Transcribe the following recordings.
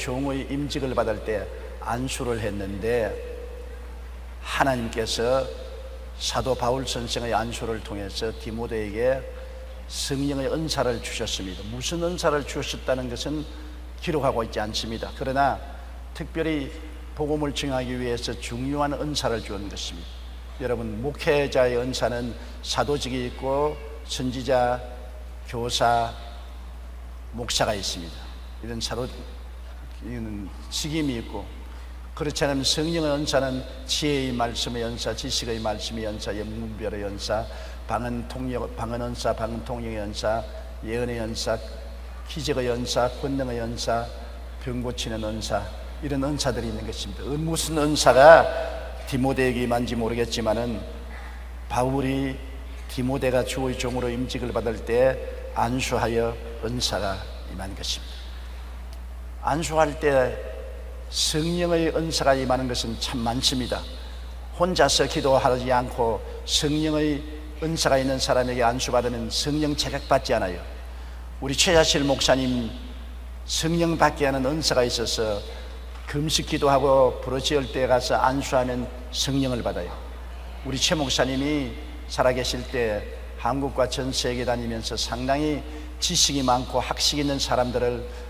종의 임직을 받을 때 안수를 했는데, 하나님께서 사도 바울 선생의 안수를 통해서 디모데에게 성령의 은사를 주셨습니다. 무슨 은사를 주셨다는 것은 기록하고 있지 않습니다. 그러나 특별히 복음을 증하기 위해서 중요한 은사를 주는 것입니다. 여러분, 목회자의 은사는 사도직이 있고 선지자, 교사, 목사가 있습니다. 이런 이런 직임이 있고, 그렇지 않으면 성령의 은사는 지혜의 말씀의 은사, 지식의 말씀의 은사, 영문별의 은사, 방언 은사, 방언 통역의 은사, 예언의 은사, 기적의 은사, 권능의 은사, 병 고치는 은사, 이런 은사들이 있는 것입니다. 무슨 은사가 디모데에게 임한지 모르겠지만은 바울이 디모데가 주의 종으로 임직을 받을 때 안수하여 은사가 임한 것입니다. 안수할 때 성령의 은사가 임하는 것은 참 많습니다. 혼자서 기도하지 않고 성령의 은사가 있는 사람에게 안수받으면 성령 자격받지 않아요. 우리 최자실 목사님 성령 받게 하는 은사가 있어서 금식 기도하고 부르짖을 때 가서 안수하면 성령을 받아요. 우리 최 목사님이 살아계실 때 한국과 전 세계 다니면서 상당히 지식이 많고 학식 있는 사람들을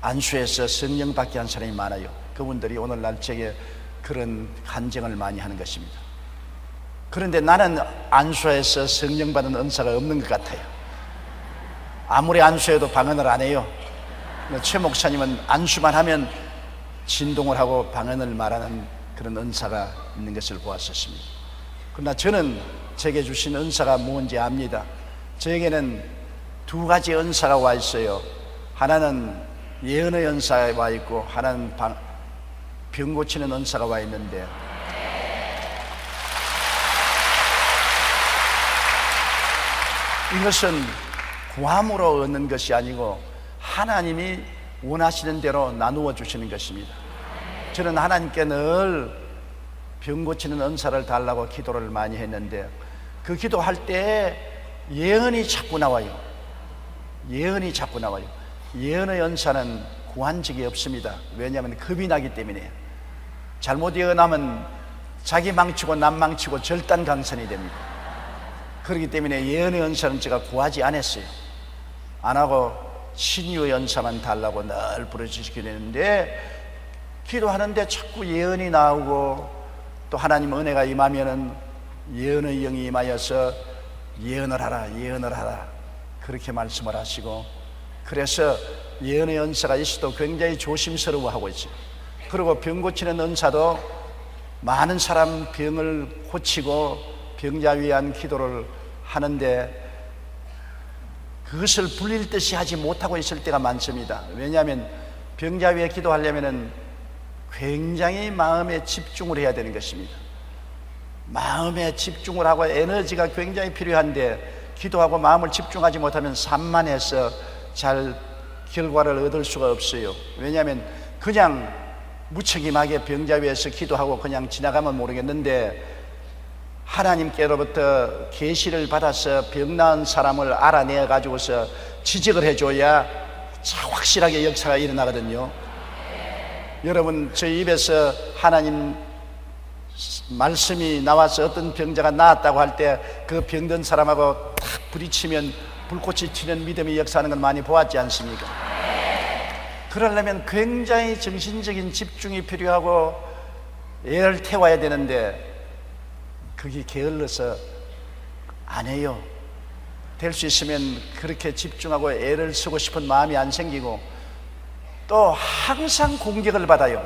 안수해서 성령 받게 한 사람이 많아요. 그분들이 오늘날 제게 그런 간증을 많이 하는 것입니다. 그런데 나는 안수해서 성령 받은 은사가 없는 것 같아요. 아무리 안수해도 방언을 안 해요. 최 목사님은 안수만 하면 진동을 하고 방언을 말하는 그런 은사가 있는 것을 보았었습니다. 그러나 저는 제게 주신 은사가 뭔지 압니다. 저에게는 두 가지 은사가 와 있어요. 하나는 예언의 은사가 와 있고, 하나는 병 고치는 은사가 와 있는데, 이것은 구함으로 얻는 것이 아니고 하나님이 원하시는 대로 나누어 주시는 것입니다. 저는 하나님께 늘 병 고치는 은사를 달라고 기도를 많이 했는데, 그 기도할 때 예언이 자꾸 나와요. 예언이 자꾸 나와요. 예언의 은사는 구한 적이 없습니다. 왜냐하면 겁이 나기 때문에. 잘못 예언하면 자기 망치고 남 망치고 절단강산이 됩니다. 그렇기 때문에 예언의 은사는 제가 구하지 않았어요. 안 하고 신유의 은사만 달라고 늘 부르짖게 되는데, 기도하는데 자꾸 예언이 나오고, 또 하나님 은혜가 임하면은 예언의 영이 임하여서 예언을 하라, 예언을 하라, 그렇게 말씀을 하시고, 그래서 예언의 은사가 있어도 굉장히 조심스러워하고 있어요. 그리고 병 고치는 은사도 많은 사람 병을 고치고 병자 위한 기도를 하는데 그것을 불릴 듯이 하지 못하고 있을 때가 많습니다. 왜냐하면 병자 위에 기도하려면은 굉장히 마음에 집중을 해야 되는 것입니다. 마음에 집중을 하고 에너지가 굉장히 필요한데, 기도하고 마음을 집중하지 못하면 산만해서 잘 결과를 얻을 수가 없어요. 왜냐하면 그냥 무책임하게 병자 위에서 기도하고 그냥 지나가면 모르겠는데, 하나님께로부터 계시를 받아서 병 나은 사람을 알아내 가지고서 지적을 해줘야 확실하게 역사가 일어나거든요. 여러분, 저희 입에서 하나님 말씀이 나와서 어떤 병자가 나았다고 할 때 그 병든 사람하고 탁 부딪히면 불꽃이 튀는 믿음이 역사하는 건 많이 보았지 않습니까? 그러려면 굉장히 정신적인 집중이 필요하고 애를 태워야 되는데 그게 게을러서 안 해요. 될 수 있으면 그렇게 집중하고 애를 쓰고 싶은 마음이 안 생기고, 또 항상 공격을 받아요.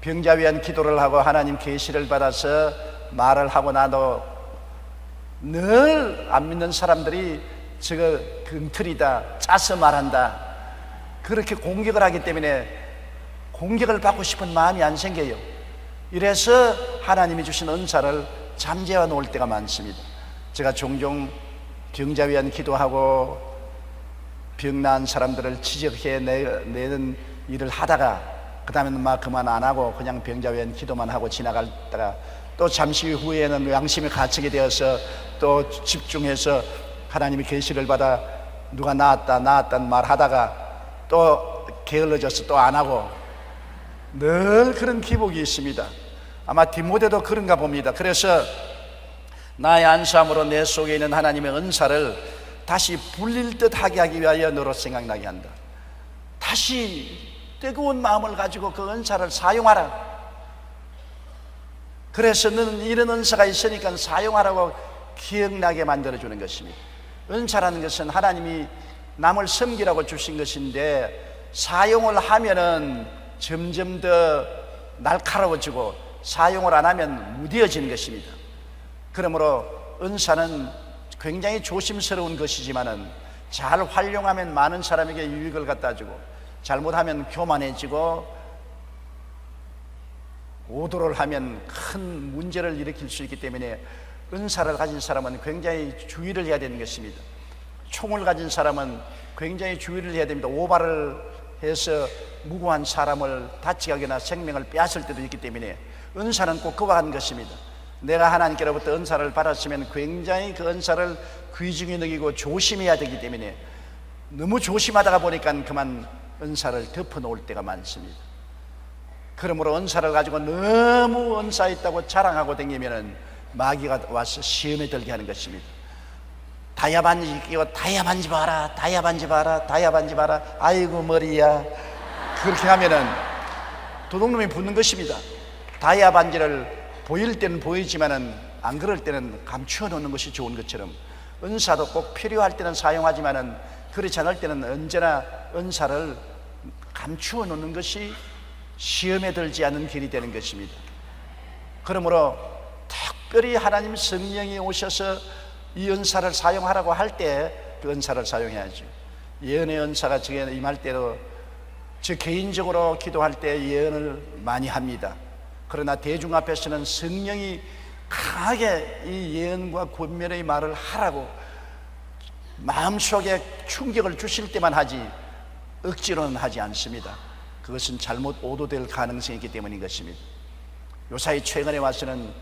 병자 위한 기도를 하고 하나님 계시를 받아서 말을 하고 나도 늘 안 믿는 사람들이 저거 금틀이다, 짜서 말한다, 그렇게 공격을 하기 때문에 공격을 받고 싶은 마음이 안 생겨요. 이래서 하나님이 주신 은사를 잠재워 놓을 때가 많습니다. 제가 종종 병자 위한 기도하고 병 나은 사람들을 지적해 내는 일을 하다가 그 다음에는 막 그만 안 하고 그냥 병자 위한 기도만 하고 지나갔다가, 또 잠시 후에는 양심이 갇히게 되어서 또 집중해서 하나님의 계시를 받아 누가 나았다는 말 하다가 또 게을러져서 또 안 하고 늘 그런 기복이 있습니다. 아마 디모데도 그런가 봅니다. 그래서 나의 안수함으로 내 속에 있는 하나님의 은사를 다시 불릴 듯 하게 하기 위하여 너로 생각나게 한다. 다시 뜨거운 마음을 가지고 그 은사를 사용하라. 그래서 너는 이런 은사가 있으니까 사용하라고 기억나게 만들어주는 것입니다. 은사라는 것은 하나님이 남을 섬기라고 주신 것인데 사용을 하면은 점점 더 날카로워지고 사용을 안 하면 무뎌지는 것입니다. 그러므로 은사는 굉장히 조심스러운 것이지만은 잘 활용하면 많은 사람에게 유익을 갖다 주고 잘못하면 교만해지고 오도를 하면 큰 문제를 일으킬 수 있기 때문에 은사를 가진 사람은 굉장히 주의를 해야 되는 것입니다. 총을 가진 사람은 굉장히 주의를 해야 됩니다. 오발을 해서 무고한 사람을 다치게 하거나 생명을 빼앗을 때도 있기 때문에 은사는 꼭 그와 같은 것입니다. 내가 하나님께로부터 은사를 받았으면 굉장히 그 은사를 귀중히 여기고 조심해야 되기 때문에 너무 조심하다가 보니까 그만 은사를 덮어놓을 때가 많습니다. 그러므로 은사를 가지고 너무 은사 있다고 자랑하고 다니면은 마귀가 와서 시험에 들게 하는 것입니다. 다이아 반지 끼고 다이아 반지 봐라, 다이아 반지 봐라, 다이아 반지 봐라, 아이고 머리야. 그렇게 하면은 도둑놈이 붙는 것입니다. 다이아 반지를 보일 때는 보이지만은 안 그럴 때는 감추어 놓는 것이 좋은 것처럼 은사도 꼭 필요할 때는 사용하지만은 그렇지 않을 때는 언제나 은사를 감추어 놓는 것이 시험에 들지 않는 길이 되는 것입니다. 그러므로 특별히 하나님 성령이 오셔서 이 은사를 사용하라고 할 때 그 은사를 사용해야죠. 예언의 은사가 저에 임할 때도 저 개인적으로 기도할 때 예언을 많이 합니다. 그러나 대중 앞에서는 성령이 강하게 이 예언과 권면의 말을 하라고 마음속에 충격을 주실 때만 하지 억지로는 하지 않습니다. 그것은 잘못 오도될 가능성이 있기 때문인 것입니다. 요사이 최근에 와서는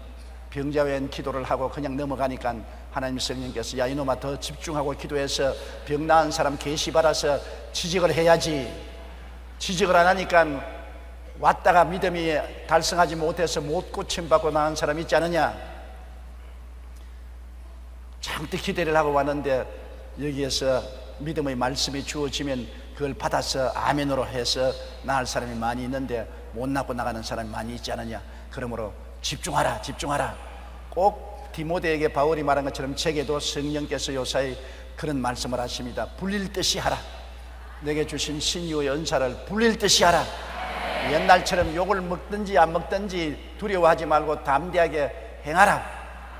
병자외엔 기도를 하고 그냥 넘어가니까 하나님 성령께서 야 이놈아 더 집중하고 기도해서 병 나은 사람 계시 받아서 취직을 해야지. 취직을 안 하니까 왔다가 믿음이 달성하지 못해서 못 고침받고 나은 사람 있지 않느냐. 잔뜩 기대를 하고 왔는데 여기에서 믿음의 말씀이 주어지면 그걸 받아서 아멘으로 해서 나을 사람이 많이 있는데 못 낳고 나가는 사람이 많이 있지 않느냐. 그러므로 집중하라, 집중하라. 꼭 디모데에게 바울이 말한 것처럼 제게도 성령께서 요사이 그런 말씀을 하십니다. 불릴 듯이 하라. 내게 주신 신유의 은사를 불릴 듯이 하라. 옛날처럼 욕을 먹든지 안 먹든지 두려워하지 말고 담대하게 행하라.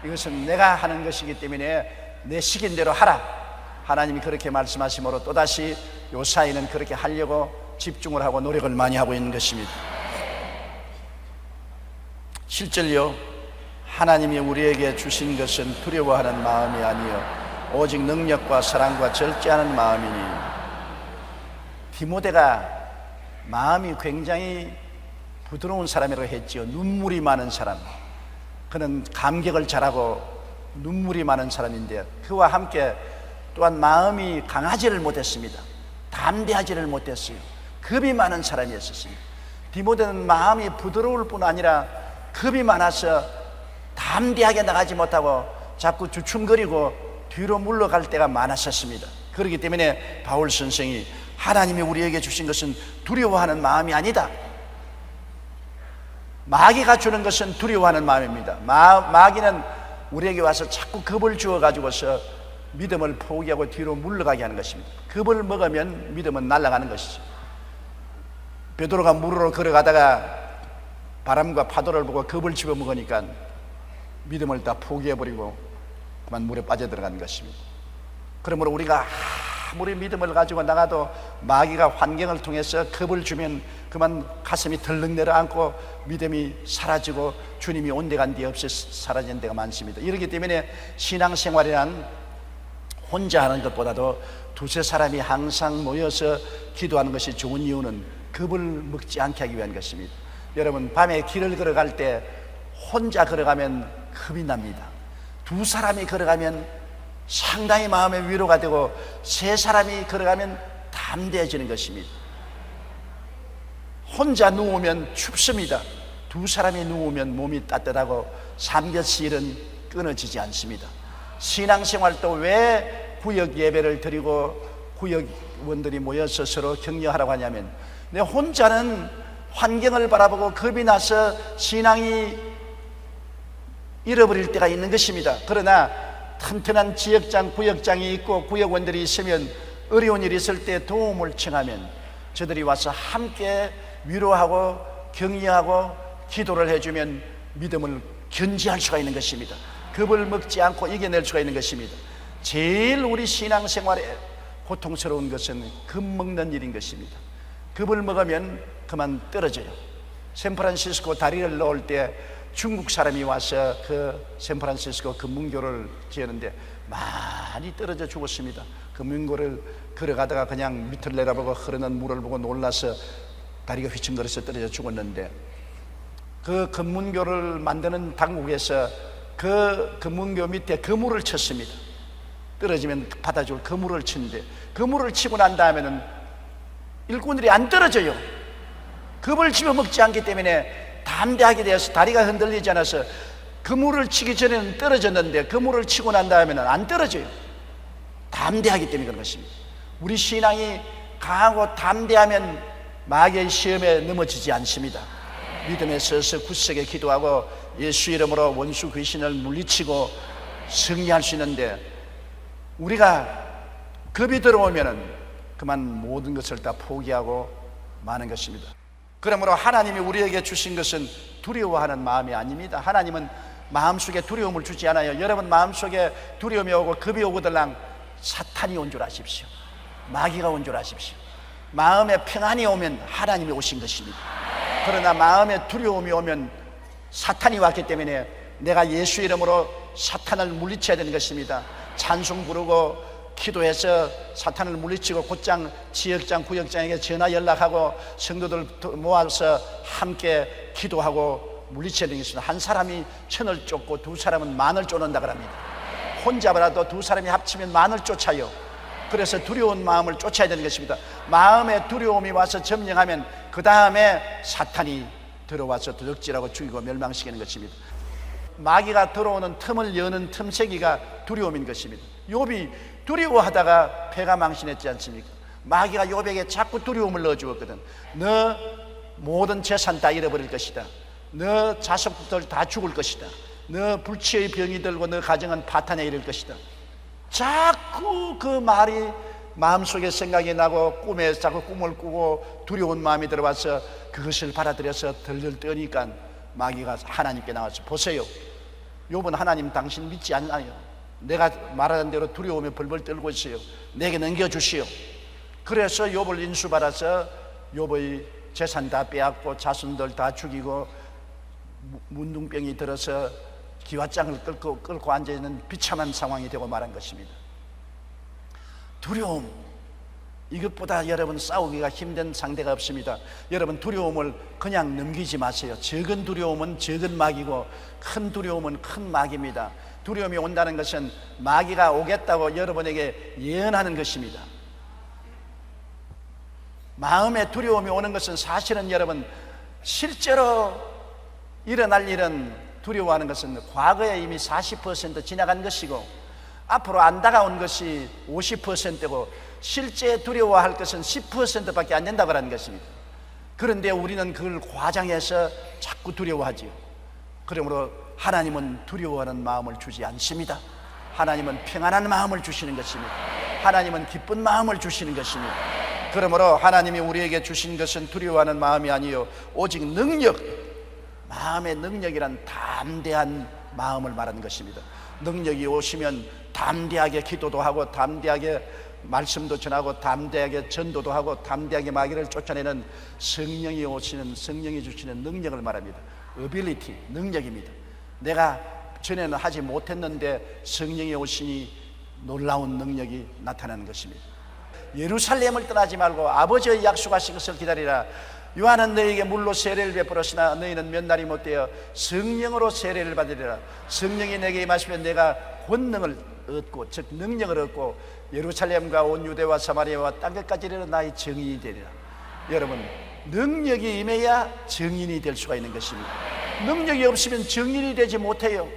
이것은 내가 하는 것이기 때문에 내 시킨 대로 하라. 하나님이 그렇게 말씀하심으로 또다시 요사이는 그렇게 하려고 집중을 하고 노력을 많이 하고 있는 것입니다. 실제로요, 하나님이 우리에게 주신 것은 두려워하는 마음이 아니요 오직 능력과 사랑과 절제하는 마음이니. 디모데가 마음이 굉장히 부드러운 사람이라고 했지요. 눈물이 많은 사람. 그는 감격을 잘하고 눈물이 많은 사람인데 그와 함께 또한 마음이 강하지를 못했습니다. 담대하지를 못했어요. 겁이 많은 사람이었습니다. 디모데는 마음이 부드러울 뿐 아니라 겁이 많아서 담대하게 나가지 못하고 자꾸 주춤거리고 뒤로 물러갈 때가 많았었습니다. 그렇기 때문에 바울 선생이 하나님이 우리에게 주신 것은 두려워하는 마음이 아니다. 마귀가 주는 것은 두려워하는 마음입니다. 마귀는 우리에게 와서 자꾸 겁을 주어가지고서 믿음을 포기하고 뒤로 물러가게 하는 것입니다. 겁을 먹으면 믿음은 날아가는 것이죠. 베드로가 물으로 걸어가다가 바람과 파도를 보고 겁을 집어먹으니까 믿음을 다 포기해버리고 그만 물에 빠져들어가는 것입니다. 그러므로 우리가 아무리 믿음을 가지고 나가도 마귀가 환경을 통해서 겁을 주면 그만 가슴이 덜렁 내려앉고 믿음이 사라지고 주님이 온데간데 없이 사라진 데가 많습니다. 이렇기 때문에 신앙생활이란 혼자 하는 것보다도 두세 사람이 항상 모여서 기도하는 것이 좋은 이유는 겁을 먹지 않게 하기 위한 것입니다. 여러분, 밤에 길을 걸어갈 때 혼자 걸어가면 겁이 납니다. 두 사람이 걸어가면 상당히 마음의 위로가 되고 세 사람이 걸어가면 담대해지는 것입니다. 혼자 누우면 춥습니다. 두 사람이 누우면 몸이 따뜻하고 삼겹살은 끊어지지 않습니다. 신앙생활도 왜 구역 예배를 드리고 구역원들이 모여서 서로 격려하라고 하냐면, 내 혼자는 환경을 바라보고 겁이 나서 신앙이 잃어버릴 때가 있는 것입니다. 그러나 튼튼한 지역장, 구역장이 있고 구역원들이 있으면 어려운 일이 있을 때 도움을 청하면 저들이 와서 함께 위로하고 격려하고 기도를 해주면 믿음을 견지할 수가 있는 것입니다. 겁을 먹지 않고 이겨낼 수가 있는 것입니다. 제일 우리 신앙생활에 고통스러운 것은 겁 먹는 일인 것입니다. 겁을 먹으면 그만 떨어져요. 샌프란시스코 다리를 놓을 때 중국 사람이 와서 그 샌프란시스코 금문교를 지었는데 많이 떨어져 죽었습니다. 금문교를 걸어가다가 그냥 밑을 내다보고 흐르는 물을 보고 놀라서 다리가 휘청거려서 떨어져 죽었는데, 그 금문교를 만드는 당국에서 그 금문교 밑에 그물을 쳤습니다. 떨어지면 받아줄 그물을 치는데, 그물을 치고 난 다음에는 일꾼들이 안 떨어져요. 겁을 집어먹지 않기 때문에 담대하게 되어서 다리가 흔들리지 않아서 그물을 치기 전에는 떨어졌는데 그물을 치고 난 다음에는 안 떨어져요. 담대하기 때문에 그런 것입니다. 우리 신앙이 강하고 담대하면 마귀의 시험에 넘어지지 않습니다. 믿음에 서서 굳세게 기도하고 예수 이름으로 원수 귀신을 물리치고 승리할 수 있는데, 우리가 겁이 들어오면은 그만 모든 것을 다 포기하고 마는 것입니다. 그러므로 하나님이 우리에게 주신 것은 두려워하는 마음이 아닙니다. 하나님은 마음속에 두려움을 주지 않아요. 여러분 마음속에 두려움이 오고 겁이 오거들랑 사탄이 온 줄 아십시오. 마귀가 온 줄 아십시오. 마음에 평안이 오면 하나님이 오신 것입니다. 그러나 마음에 두려움이 오면 사탄이 왔기 때문에 내가 예수 이름으로 사탄을 물리쳐야 되는 것입니다. 찬송 부르고 기도해서 사탄을 물리치고 곧장 지역장, 구역장에게 전화 연락하고 성도들 모아서 함께 기도하고 물리쳐야 되는 것입니다. 한 사람이 천을 쫓고 두 사람은 만을 쫓는다 그럽니다. 혼자라도 두 사람이 합치면 만을 쫓아요. 그래서 두려운 마음을 쫓아야 되는 것입니다. 마음에 두려움이 와서 점령하면 그 다음에 사탄이 들어와서 도적질하고 죽이고 멸망시키는 것입니다. 마귀가 들어오는 틈을 여는 틈새기가 두려움인 것입니다. 욥이 두려워하다가 배가 망신했지 않습니까? 마귀가 욥에게 자꾸 두려움을 넣어주었거든. 너 모든 재산 다 잃어버릴 것이다. 너 자식들 다 죽을 것이다. 너 불치의 병이 들고 너 가정은 파탄에 이를 것이다. 자꾸 그 말이 마음속에 생각이 나고 꿈에 자꾸 꿈을 꾸고 두려운 마음이 들어와서 그것을 받아들여서 덜덜 떠니까 마귀가 하나님께 나와서, 보세요, 욥은 하나님 당신 믿지 않나요? 내가 말하는 대로 두려움에 벌벌 떨고 있어요. 내게 넘겨주시오. 그래서 욥을 인수받아서 욥의 재산 다 빼앗고 자손들 다 죽이고 문둥병이 들어서 기와장을 끌고 앉아있는 비참한 상황이 되고 말한 것입니다. 두려움, 이것보다 여러분 싸우기가 힘든 상대가 없습니다. 여러분 두려움을 그냥 넘기지 마세요. 적은 두려움은 적은 마귀고 큰 두려움은 큰 마귀입니다. 두려움이 온다는 것은 마귀가 오겠다고 여러분에게 예언하는 것입니다. 마음에 두려움이 오는 것은 사실은 여러분 실제로 일어날 일은, 두려워하는 것은 과거에 이미 40% 지나간 것이고 앞으로 안 다가온 것이 50%고 실제 두려워할 것은 10%밖에 안 된다고 하는 것입니다. 그런데 우리는 그걸 과장해서 자꾸 두려워하지요. 그러므로 하나님은 두려워하는 마음을 주지 않습니다. 하나님은 평안한 마음을 주시는 것입니다. 하나님은 기쁜 마음을 주시는 것입니다. 그러므로 하나님이 우리에게 주신 것은 두려워하는 마음이 아니요 오직 능력, 마음의 능력이란 담대한 마음을 말하는 것입니다. 능력이 오시면 담대하게 기도도 하고 담대하게 말씀도 전하고 담대하게 전도도 하고 담대하게 마귀를 쫓아내는 성령이 오시는, 성령이 주시는 능력을 말합니다. ability, 능력입니다. 내가 전에는 하지 못했는데 성령이 오시니 놀라운 능력이 나타나는 것입니다. 예루살렘을 떠나지 말고 아버지의 약속하신 것을 기다리라. 요한은 너희에게 물로 세례를 베풀었으나 너희는 몇 날이 못되어 성령으로 세례를 받으리라. 성령이 내게 임하시면 내가 권능을 얻고, 즉 능력을 얻고 예루살렘과 온 유대와 사마리아와 땅끝까지 이르러 나의 증인이 되리라. 여러분 능력이 임해야 증인이 될 수가 있는 것입니다. 능력이 없으면 증인이 되지 못해요.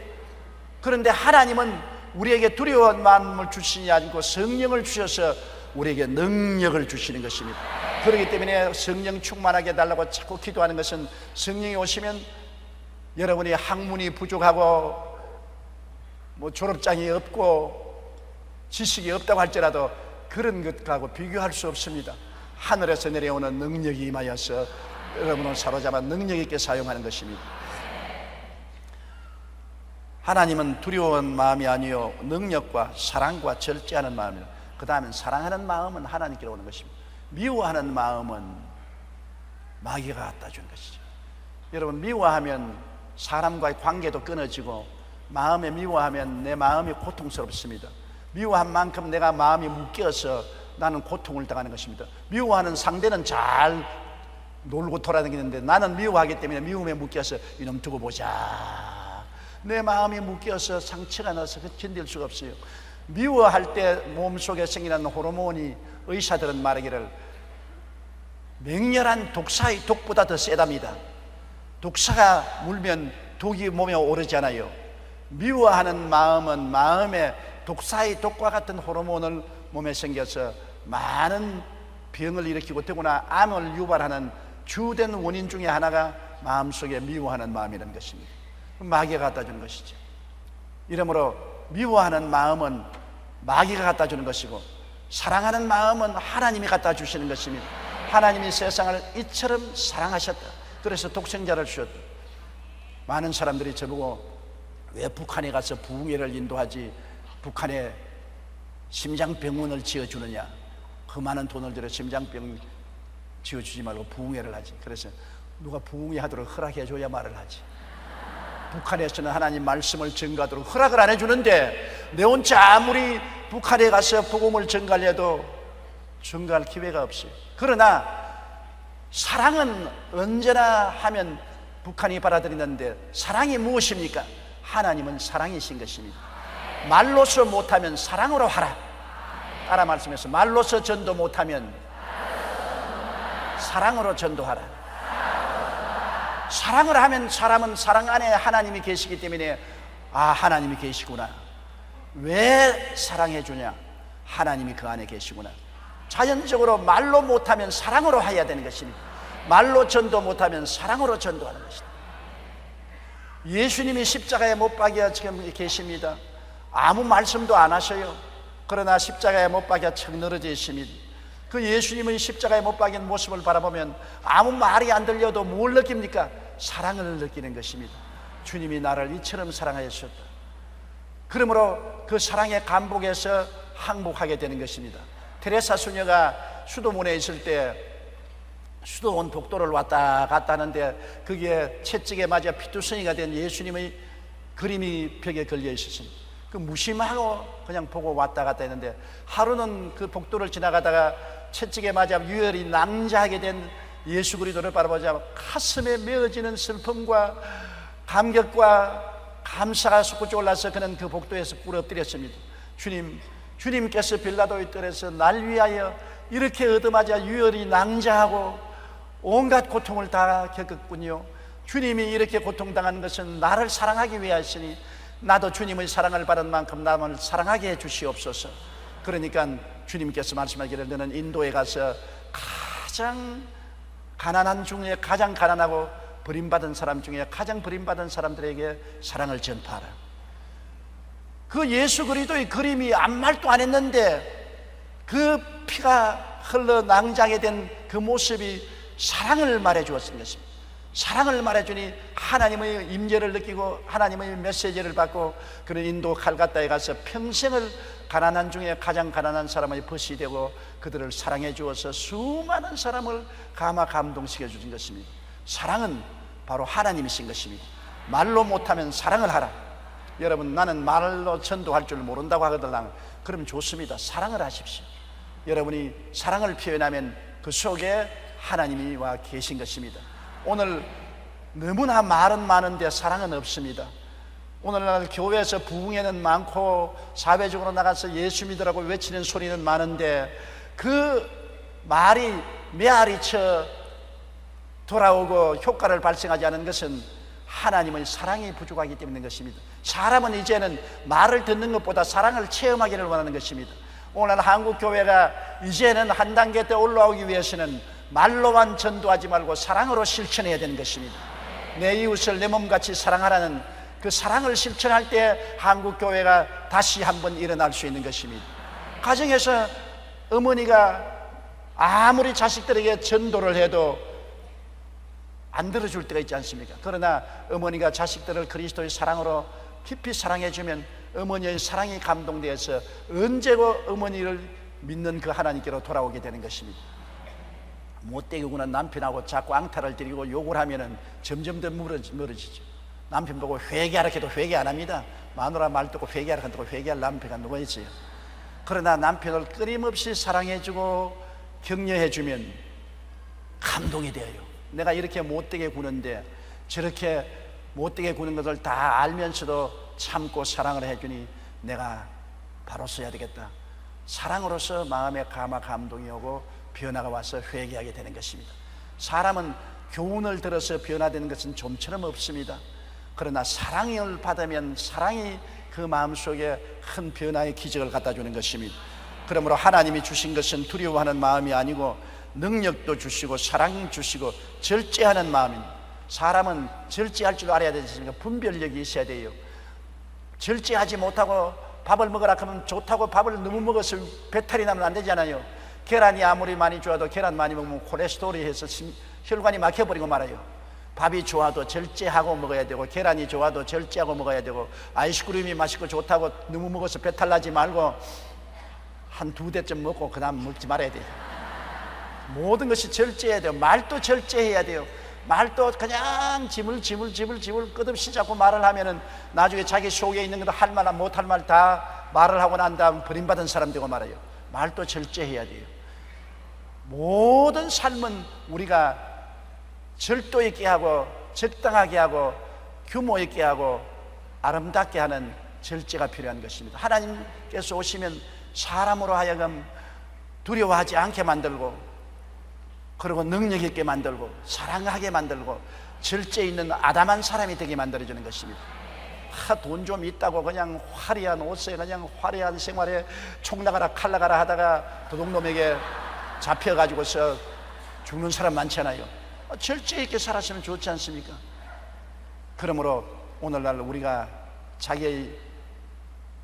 그런데 하나님은 우리에게 두려운 마음을 주시지 않고 성령을 주셔서 우리에게 능력을 주시는 것입니다. 그렇기 때문에 성령 충만하게 해달라고 자꾸 기도하는 것은, 성령이 오시면 여러분이 학문이 부족하고 졸업장이 없고 지식이 없다고 할지라도 그런 것하고 비교할 수 없습니다. 하늘에서 내려오는 능력이 임하여서 여러분을 사로잡아 능력 있게 사용하는 것입니다. 하나님은 두려운 마음이 아니요 능력과 사랑과 절제하는 마음이라. 그 다음엔 사랑하는 마음은 하나님께로 오는 것입니다. 미워하는 마음은 마귀가 갖다 준 것이죠. 여러분, 미워하면 사람과의 관계도 끊어지고, 마음에 미워하면 내 마음이 고통스럽습니다. 미워한 만큼 내가 마음이 묶여서 나는 고통을 당하는 것입니다. 미워하는 상대는 잘 놀고 돌아다니는데 나는 미워하기 때문에 미움에 묶여서 이놈 두고 보자, 내 마음이 묶여서 상처가 나서 견딜 수가 없어요. 미워할 때 몸속에 생기는 호르몬이, 의사들은 말하기를 맹렬한 독사의 독보다 더 세답니다. 독사가 물면 독이 몸에 오르잖아요. 미워하는 마음은 마음에 독사의 독과 같은 호르몬을 몸에 생겨서 많은 병을 일으키고, 더구나 암을 유발하는 주된 원인 중에 하나가 마음속에 미워하는 마음이라는 것입니다. 마귀가 갖다 주는 것이죠. 이러므로 미워하는 마음은 마귀가 갖다 주는 것이고, 사랑하는 마음은 하나님이 갖다 주시는 것입니다. 하나님이 세상을 이처럼 사랑하셨다. 그래서 독생자를 주셨다. 많은 사람들이 저보고 왜 북한에 가서 부흥회를 인도하지, 북한에 심장병원을 지어주느냐, 그 많은 돈을 들여 심장병 지어주지 말고 부흥회를 하지. 그래서 누가 부흥회 하도록 허락해 줘야 말을 하지. 북한에서는 하나님 말씀을 전가하도록 허락을 안 해주는데, 내 혼자 아무리 북한에 가서 복음을 전가해도 전가할 기회가 없어요. 그러나 사랑은 언제나 하면 북한이 받아들이는데, 사랑이 무엇입니까? 하나님은 사랑이신 것입니다. 말로서 못하면 사랑으로 하라. 따라 말씀해서, 말로서 전도 못하면 사랑으로 전도하라. 사랑을 하면 사람은 사랑 안에 하나님이 계시기 때문에, 아, 하나님이 계시구나. 왜 사랑해 주냐? 하나님이 그 안에 계시구나. 자연적으로 말로 못하면 사랑으로 해야 되는 것입니다. 말로 전도 못하면 사랑으로 전도하는 것입니다. 예수님이 십자가에 못 박혀 지금 계십니다. 아무 말씀도 안 하셔요. 그러나 십자가에 못 박혀 척 늘어져 있습니다. 그 예수님의 십자가에 못 박힌 모습을 바라보면 아무 말이 안 들려도 뭘 느낍니까? 사랑을 느끼는 것입니다. 주님이 나를 이처럼 사랑하여 주셨다. 그러므로 그 사랑의 감복에서 항복하게 되는 것입니다. 테레사 수녀가 수도원에 있을 때 수도원 복도를 왔다 갔다 하는데, 거기에 채찍에 맞아 피투성이가 된 예수님의 그림이 벽에 걸려 있었습니다. 그 무심하고 그냥 보고 왔다 갔다 했는데, 하루는 그 복도를 지나가다가 채찍에 맞아 유혈이 낭자하게 된 예수 그리스도를 바라보자 가슴에 메어지는 슬픔과 감격과 감사가 솟구쳐 올라서 그는 그 복도에서 꿇어 엎드렸습니다. 주님께서 빌라도의 뜰에서 날 위하여 이렇게 얻어맞아 유혈이 낭자하고 온갖 고통을 다 겪었군요. 주님이 이렇게 고통당한 것은 나를 사랑하기 위하시니, 나도 주님의 사랑을 받은 만큼 남을 사랑하게 해 주시옵소서. 그러니까 주님께서 말씀하기를, 너는 인도에 가서 가장 가난한 중에 가장 가난하고 버림받은 사람 중에 가장 버림받은 사람들에게 사랑을 전파하라. 그 예수 그리스도의 그림이 아무 말도 안 했는데 그 피가 흘러 낭자하게 된 그 모습이 사랑을 말해 주었던 것입니다. 사랑을 말해주니 하나님의 임재를 느끼고 하나님의 메시지를 받고, 그런 인도 칼가타에 가서 평생을 가난한 중에 가장 가난한 사람의 벗이 되고 그들을 사랑해 주어서 수많은 사람을 감동시켜 주신 것입니다. 사랑은 바로 하나님이신 것입니다. 말로 못하면 사랑을 하라. 여러분, 나는 말로 전도할 줄 모른다고 하거든. 그럼 좋습니다. 사랑을 하십시오. 여러분이 사랑을 표현하면 그 속에 하나님이 와 계신 것입니다. 오늘 너무나 말은 많은데 사랑은 없습니다. 오늘날 교회에서 부흥회는 많고 사회적으로 나가서 예수 믿으라고 외치는 소리는 많은데, 그 말이 메아리쳐 돌아오고 효과를 발생하지 않은 것은 하나님의 사랑이 부족하기 때문인 것입니다. 사람은 이제는 말을 듣는 것보다 사랑을 체험하기를 원하는 것입니다. 오늘 한국 교회가 이제는 한 단계 더 올라오기 위해서는 말로만 전도하지 말고 사랑으로 실천해야 되는 것입니다. 내 이웃을 내 몸같이 사랑하라는 그 사랑을 실천할 때 한국 교회가 다시 한번 일어날 수 있는 것입니다. 가정에서 어머니가 아무리 자식들에게 전도를 해도 안 들어줄 때가 있지 않습니까? 그러나 어머니가 자식들을 그리스도의 사랑으로 깊이 사랑해주면 어머니의 사랑이 감동되어서 언제고 어머니를 믿는 그 하나님께로 돌아오게 되는 것입니다. 못되게 구는 남편하고 자꾸 앙탈을 들이고 욕을 하면은 점점 더 멀어지죠. 남편 보고 회개하라 해도 회개 안 합니다. 마누라 말 듣고 회개하라 한다고 회개할 남편가 누가 있어요? 그러나 남편을 끊임없이 사랑해주고 격려해주면 감동이 되어요. 내가 이렇게 못되게 구는데 저렇게 못되게 구는 것을 다 알면서도 참고 사랑을 해주니 내가 바로 써야 되겠다. 사랑으로서 마음에 감동이 오고 변화가 와서 회개하게 되는 것입니다. 사람은 교훈을 들어서 변화되는 것은 좀처럼 없습니다. 그러나 사랑을 받으면 사랑이 그 마음속에 큰 변화의 기적을 갖다 주는 것입니다. 그러므로 하나님이 주신 것은 두려워하는 마음이 아니고 능력도 주시고 사랑 주시고 절제하는 마음입니다. 사람은 절제할 줄 알아야 되지 않습니까? 분별력이 있어야 돼요. 절제하지 못하고 밥을 먹으라 하면 좋다고 밥을 너무 먹어서 배탈이 나면 안 되잖아요. 계란이 아무리 많이 좋아도 계란 많이 먹으면 콜레스테롤이 해서 혈관이 막혀버리고 말아요. 밥이 좋아도 절제하고 먹어야 되고 계란이 좋아도 절제하고 먹어야 되고 아이스크림이 맛있고 좋다고 너무 먹어서 배탈 나지 말고 한 2대쯤 먹고 그 다음 먹지 말아야 돼요. 모든 것이 절제해야 돼요. 말도 절제해야 돼요. 말도 그냥 집을 끝없이 자꾸 말을 하면은 나중에 자기 속에 있는 것도 할 말 못할 말 다 말을 하고 난 다음 버림받은 사람 되고 말아요. 말도 절제해야 돼요. 모든 삶은 우리가 절도 있게 하고 적당하게 하고 규모 있게 하고 아름답게 하는 절제가 필요한 것입니다. 하나님께서 오시면 사람으로 하여금 두려워하지 않게 만들고 그리고 능력 있게 만들고 사랑하게 만들고 절제 있는 아담한 사람이 되게 만들어주는 것입니다. 돈 좀 있다고 그냥 화려한 옷에 그냥 화려한 생활에 총 나가라 칼 나가라 하다가 도둑놈에게 잡혀가지고서 죽는 사람 많잖아요. 절제 있게 살았으면 좋지 않습니까? 그러므로 오늘날 우리가 자기의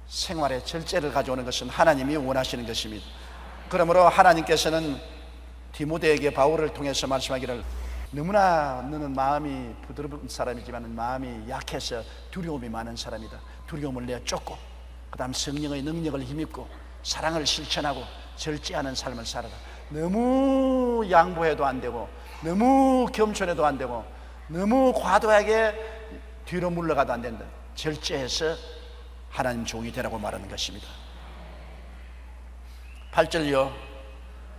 생활에 절제를 가져오는 것은 하나님이 원하시는 것입니다. 그러므로 하나님께서는 디모데에게 바울을 통해서 말씀하기를 너무나 너는 마음이 부드러운 사람이지만 마음이 약해서 두려움이 많은 사람이다. 두려움을 내어 쫓고 그 다음 성령의 능력을 힘입고 사랑을 실천하고 절제하는 삶을 살아라. 너무 양보해도 안 되고 너무 겸손해도 안 되고 너무 과도하게 뒤로 물러가도 안 된다. 절제해서 하나님 종이 되라고 말하는 것입니다. 8절요.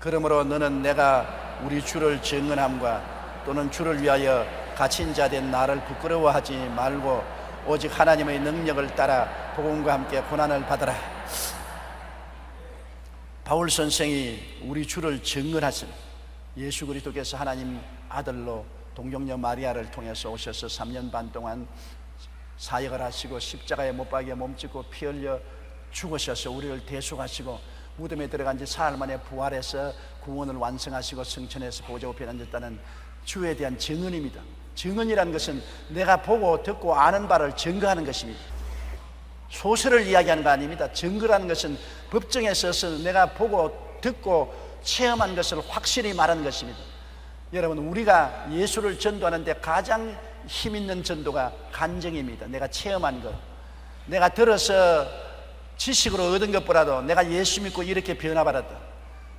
그러므로 너는 내가 우리 주를 증언함과 또는 주를 위하여 갇힌 자 된 나를 부끄러워하지 말고 오직 하나님의 능력을 따라 복음과 함께 고난을 받으라. 바울 선생이 우리 주를 증언하신 예수 그리스도께서 하나님 아들로 동정녀 마리아를 통해서 오셔서 3년 반 동안 사역을 하시고 십자가에 못 박여 몸짓고 피 흘려 죽으셔서 우리를 대속하시고 무덤에 들어간 지 사흘 만에 부활해서 구원을 완성하시고 성천에서 보좌우편에 앉았다는 주에 대한 증언입니다. 증언이라는 것은 내가 보고 듣고 아는 바를 증거하는 것입니다. 소설을 이야기하는 거 아닙니다. 증거라는 것은 법정에 서서 내가 보고 듣고 체험한 것을 확실히 말하는 것입니다. 여러분, 우리가 예수를 전도하는데 가장 힘있는 전도가 간증입니다. 내가 체험한 것, 내가 들어서 지식으로 얻은 것보다도 내가 예수 믿고 이렇게 변화받았다,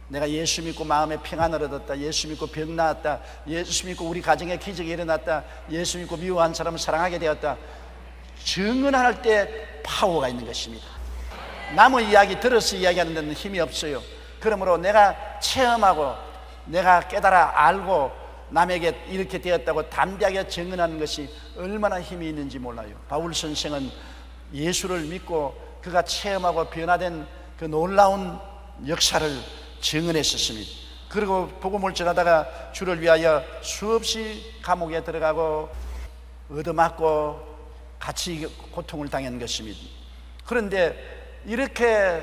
내가 예수 믿고 마음에 평안을 얻었다, 예수 믿고 병 나았다, 예수 믿고 우리 가정에 기적이 일어났다, 예수 믿고 미워한 사람을 사랑하게 되었다. 증언할 때 파워가 있는 것입니다. 남의 이야기 들어서 이야기하는 데는 힘이 없어요. 그러므로 내가 체험하고 내가 깨달아 알고 남에게 이렇게 되었다고 담대하게 증언하는 것이 얼마나 힘이 있는지 몰라요. 바울 선생은 예수를 믿고 그가 체험하고 변화된 그 놀라운 역사를 증언했었습니다. 그리고 복음을 전하다가 주를 위하여 수없이 감옥에 들어가고 얻어맞고 같이 고통을 당한 것입니다. 그런데 이렇게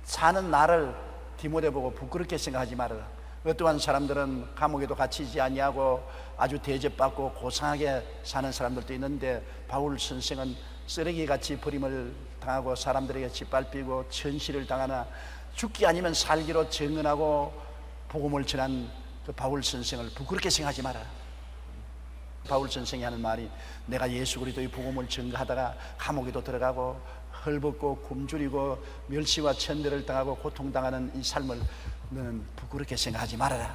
사는 나를 디모데 보고 부끄럽게 생각하지 말아라. 어떠한 사람들은 감옥에도 갇히지 아니하고 아주 대접받고 고상하게 사는 사람들도 있는데, 바울 선생은 쓰레기같이 버림을 당하고 사람들에게 짓밟히고 천시를 당하나 죽기 아니면 살기로 증언하고 복음을 전한 그 바울 선생을 부끄럽게 생각하지 마라. 바울 선생이 하는 말이, 내가 예수 그리스도의 복음을 전가하다가 감옥에도 들어가고 헐벗고 굶주리고 멸시와 천대를 당하고 고통당하는 이 삶을 너는 부끄럽게 생각하지 말아라.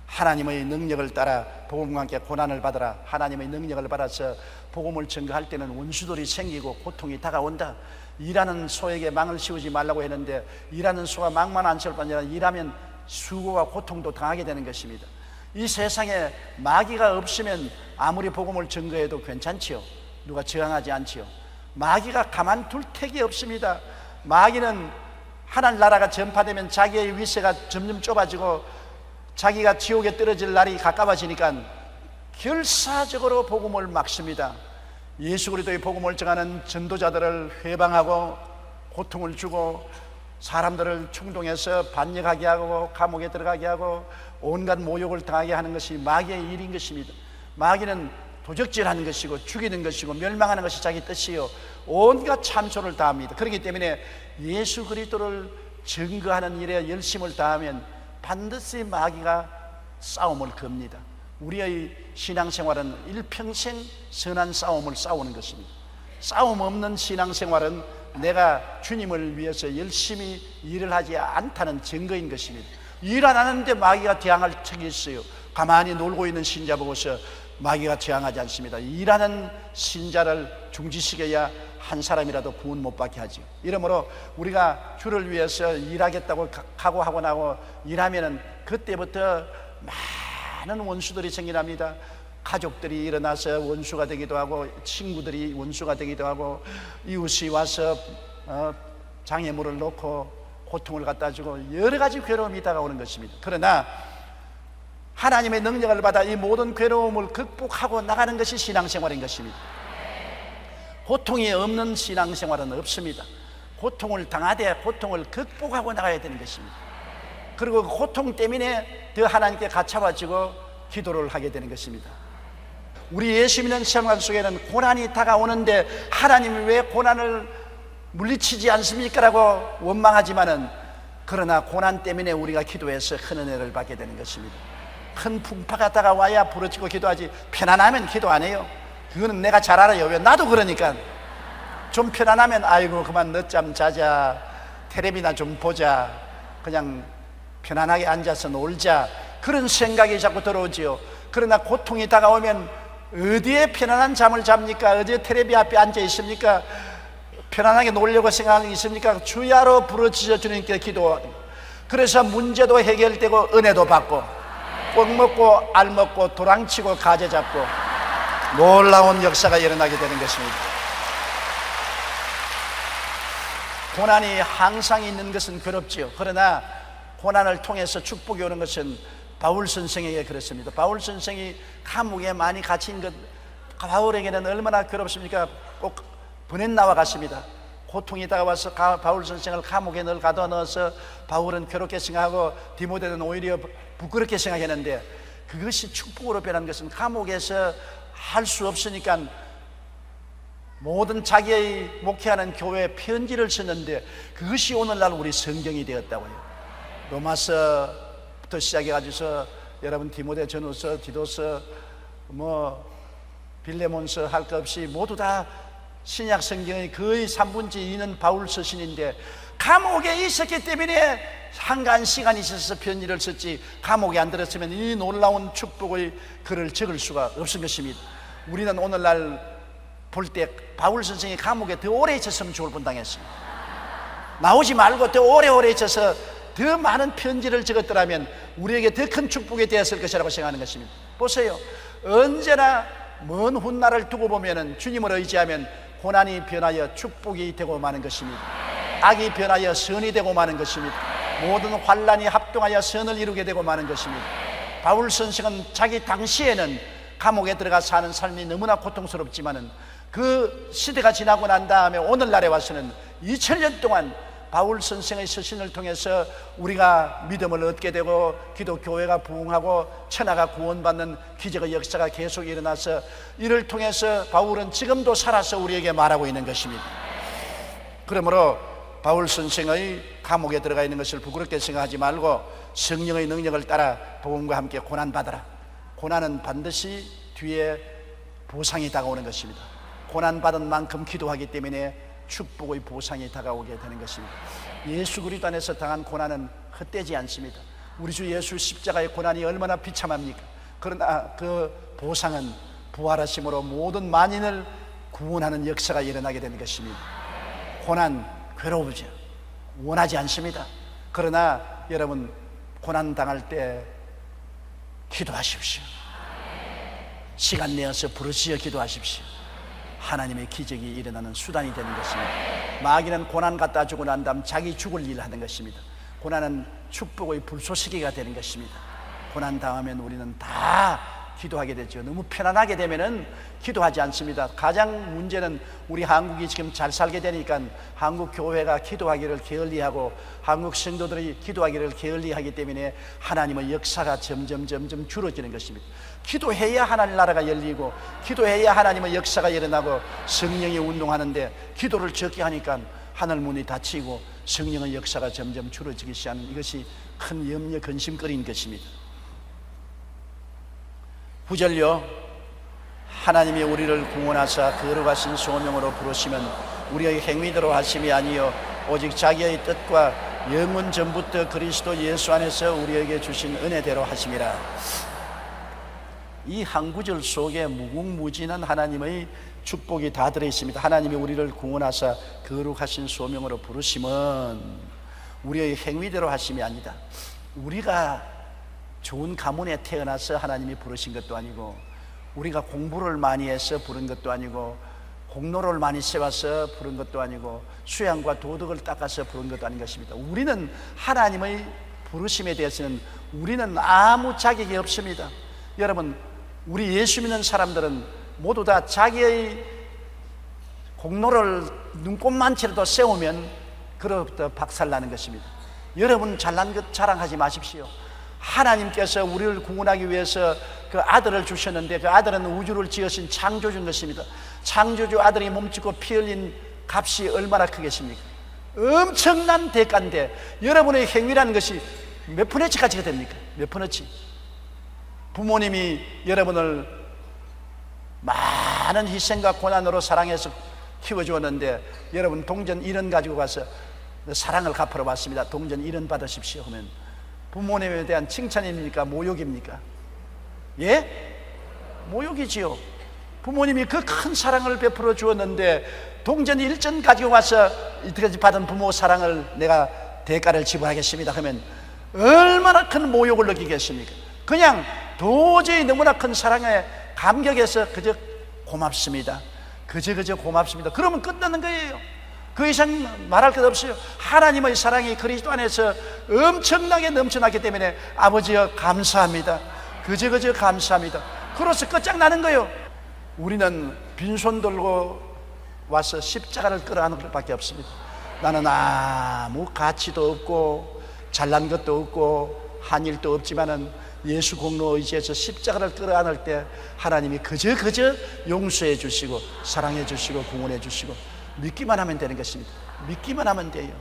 하나님의 능력을 따라 복음과 함께 고난을 받아라. 하나님의 능력을 받아서 복음을 전가할 때는 원수들이 생기고 고통이 다가온다. 일하는 소에게 망을 씌우지 말라고 했는데, 일하는 소가 망만 안 씌울 뿐 아니라 일하면 수고와 고통도 당하게 되는 것입니다. 이 세상에 마귀가 없으면 아무리 복음을 전거해도 괜찮지요. 누가 저항하지 않지요. 마귀가 가만둘 택이 없습니다. 마귀는 하나님 나라가 전파되면 자기의 위세가 점점 좁아지고 자기가 지옥에 떨어질 날이 가까워지니까 결사적으로 복음을 막습니다. 예수 그리스도의 복음을 전하는 전도자들을 회방하고 고통을 주고 사람들을 충동해서 반역하게 하고 감옥에 들어가게 하고 온갖 모욕을 당하게 하는 것이 마귀의 일인 것입니다. 마귀는 도적질하는 것이고 죽이는 것이고 멸망하는 것이 자기 뜻이요 온갖 참소를 다합니다. 그렇기 때문에 예수 그리스도를 증거하는 일에 열심을 다하면 반드시 마귀가 싸움을 겁니다. 우리의 신앙생활은 일평생 선한 싸움을 싸우는 것입니다. 싸움 없는 신앙생활은 내가 주님을 위해서 열심히 일을 하지 않다는 증거인 것입니다. 일 안 하는데 마귀가 대항할 척이 있어요. 가만히 놀고 있는 신자 보고서 마귀가 저항하지 않습니다. 일하는 신자를 중지시켜야 한 사람이라도 구원 못 받게 하죠. 이러므로 우리가 주를 위해서 일하겠다고 각오하고 나고 일하면은 그때부터 많은 원수들이 생겨납니다. 가족들이 일어나서 원수가 되기도 하고 친구들이 원수가 되기도 하고 이웃이 와서 장애물을 놓고 고통을 갖다 주고 여러 가지 괴로움이 다가오는 것입니다. 그러나 하나님의 능력을 받아 이 모든 괴로움을 극복하고 나가는 것이 신앙생활인 것입니다. 고통이 없는 신앙생활은 없습니다. 고통을 당하되 고통을 극복하고 나가야 되는 것입니다. 그리고 그 고통 때문에 더 하나님께 가차와지고 기도를 하게 되는 것입니다. 우리 예수 믿는 생활 속에는 고난이 다가오는데 하나님이 왜 고난을 물리치지 않습니까? 라고 원망하지만은, 그러나 고난 때문에 우리가 기도해서 큰 은혜를 받게 되는 것입니다. 큰 풍파가 다가와야 부르짖고 기도하지, 편안하면 기도 안 해요. 그거는 내가 잘 알아요. 왜? 나도 그러니까. 좀 편안하면 아이고 그만 늦잠 자자, 텔레비나 좀 보자, 그냥 편안하게 앉아서 놀자, 그런 생각이 자꾸 들어오지요. 그러나 고통이 다가오면 어디에 편안한 잠을 잡니까? 어디에 텔레비 앞에 앉아 있습니까? 편안하게 놀려고 생각이 있습니까? 주야로 부르짖어 주님께 기도하고, 그래서 문제도 해결되고 은혜도 받고 꼭 먹고 알 먹고 도랑치고 가재 잡고 놀라운 역사가 일어나게 되는 것입니다. 고난이 항상 있는 것은 괴롭지요. 그러나 고난을 통해서 축복이 오는 것은 바울 선생에게 그렇습니다. 바울 선생이 감옥에 많이 갇힌 것, 바울에게는 얼마나 괴롭습니까? 꼭 보냈나와 같습니다. 고통이 다가와서 바울 선생을 감옥에 늘 가둬넣어서 바울은 괴롭게 생각하고 디모데는 오히려 부끄럽게 생각했는데, 그것이 축복으로 변한 것은 감옥에서 할 수 없으니까 모든 자기의 목회하는 교회에 편지를 썼는데 그것이 오늘날 우리 성경이 되었다고요. 로마서부터 시작해가지고서 여러분 디모데 전후서, 디도서, 빌레몬서 할 것 없이 모두 다 신약 성경의 거의 3분의 2는 바울 서신인데, 감옥에 있었기 때문에 한가한 시간이 있어서 편지를 썼지, 감옥에 안 들었으면 이 놀라운 축복의 글을 적을 수가 없을 것입니다. 우리는 오늘날 볼 때 바울 선생이 감옥에 더 오래 있었으면 죽을 뻔당했습니다. 나오지 말고 더 오래오래 있어서 더 많은 편지를 적었더라면 우리에게 더 큰 축복이 되었을 것이라고 생각하는 것입니다. 보세요, 언제나 먼 훗날을 두고 보면 주님을 의지하면 고난이 변하여 축복이 되고 마는 것입니다. 악이 변하여 선이 되고 마는 것입니다. 모든 환난이 합동하여 선을 이루게 되고 마는 것입니다. 바울 선생은 자기 당시에는 감옥에 들어가 사는 삶이 너무나 고통스럽지만은 그 시대가 지나고 난 다음에 오늘날에 와서는 2000년 동안 바울 선생의 서신을 통해서 우리가 믿음을 얻게 되고 기독교회가 부흥하고 천하가 구원받는 기적의 역사가 계속 일어나서 이를 통해서 바울은 지금도 살아서 우리에게 말하고 있는 것입니다. 그러므로 바울 선생의 감옥에 들어가 있는 것을 부끄럽게 생각하지 말고 성령의 능력을 따라 복음과 함께 고난받아라. 고난은 반드시 뒤에 보상이 다가오는 것입니다. 고난받은 만큼 기도하기 때문에 축복의 보상이 다가오게 되는 것입니다. 예수 그리스도 안에서 당한 고난은 헛되지 않습니다. 우리 주 예수 십자가의 고난이 얼마나 비참합니까? 그러나 그 보상은 부활하심으로 모든 만인을 구원하는 역사가 일어나게 되는 것입니다. 고난 괴로우죠. 원하지 않습니다. 그러나 여러분 고난 당할 때 기도하십시오. 시간 내어서 부르시어 기도하십시오. 하나님의 기적이 일어나는 수단이 되는 것입니다. 마귀는 고난 갖다 주고 난 다음 자기 죽을 일을 하는 것입니다. 고난은 축복의 불쏘시개가 되는 것입니다. 고난 당하면 우리는 다 기도하게 되죠. 너무 편안하게 되면은 기도하지 않습니다. 가장 문제는 우리 한국이 지금 잘 살게 되니까 한국 교회가 기도하기를 게을리하고 한국 성도들이 기도하기를 게을리하기 때문에 하나님의 역사가 점점 줄어지는 것입니다. 기도해야 하나님 나라가 열리고 기도해야 하나님의 역사가 일어나고 성령이 운동하는데 기도를 적게 하니까 하늘 문이 닫히고 성령의 역사가 점점 줄어지기 시작하는 이것이 큰 염려 근심거리인 것입니다. 9절요. 하나님이 우리를 구원하사 거룩하신 소명으로 부르시면 우리의 행위대로 하심이 아니요 오직 자기의 뜻과 영원 전부터 그리스도 예수 안에서 우리에게 주신 은혜대로 하심이라. 이 한 구절 속에 무궁무진한 하나님의 축복이 다 들어있습니다. 하나님이 우리를 구원하사 거룩하신 소명으로 부르심은 우리의 행위대로 하심이 아니다. 우리가 좋은 가문에 태어나서 하나님이 부르신 것도 아니고 우리가 공부를 많이 해서 부른 것도 아니고 공로를 많이 세워서 부른 것도 아니고 수양과 도덕을 닦아서 부른 것도 아닌 것입니다. 우리는 하나님의 부르심에 대해서는 우리는 아무 자격이 없습니다. 여러분 우리 예수 믿는 사람들은 모두 다 자기의 공로를 눈꼽만치라도 세우면 그로부터 박살나는 것입니다. 여러분 잘난 것 자랑하지 마십시오. 하나님께서 우리를 구원하기 위해서 그 아들을 주셨는데 그 아들은 우주를 지으신 창조주인 것입니다. 창조주 아들이 몸짓고 피 흘린 값이 얼마나 크겠습니까? 엄청난 대가인데 여러분의 행위라는 것이 몇 푼어치 가치가 됩니까? 몇 푼어치? 부모님이 여러분을 많은 희생과 고난으로 사랑해서 키워주었는데 여러분 동전 1원 가지고 가서 사랑을 갚으러 왔습니다. 동전 1원 받으십시오 하면 부모님에 대한 칭찬입니까? 모욕입니까? 예? 모욕이지요. 부모님이 그 큰 사랑을 베풀어 주었는데 동전 1전 가지고 와서 이때까지 받은 부모 사랑을 내가 대가를 지불하겠습니다 하면 얼마나 큰 모욕을 느끼겠습니까? 그냥 도저히 너무나 큰 사랑에 감격해서 그저 고맙습니다. 그저 고맙습니다. 그러면 끝나는 거예요. 그 이상 말할 것 없어요. 하나님의 사랑이 그리스도 안에서 엄청나게 넘쳐나기 때문에 아버지여 감사합니다. 그저 감사합니다. 그로서 끝장나는 거예요. 우리는 빈손 들고 와서 십자가를 끌어안는 것밖에 없습니다. 나는 아무 가치도 없고 잘난 것도 없고 한 일도 없지만은 예수 공로 의지해서 십자가를 끌어안을 때 하나님이 그저 용서해 주시고 사랑해 주시고 구원해 주시고 믿기만 하면 되는 것입니다. 믿기만 하면 돼요.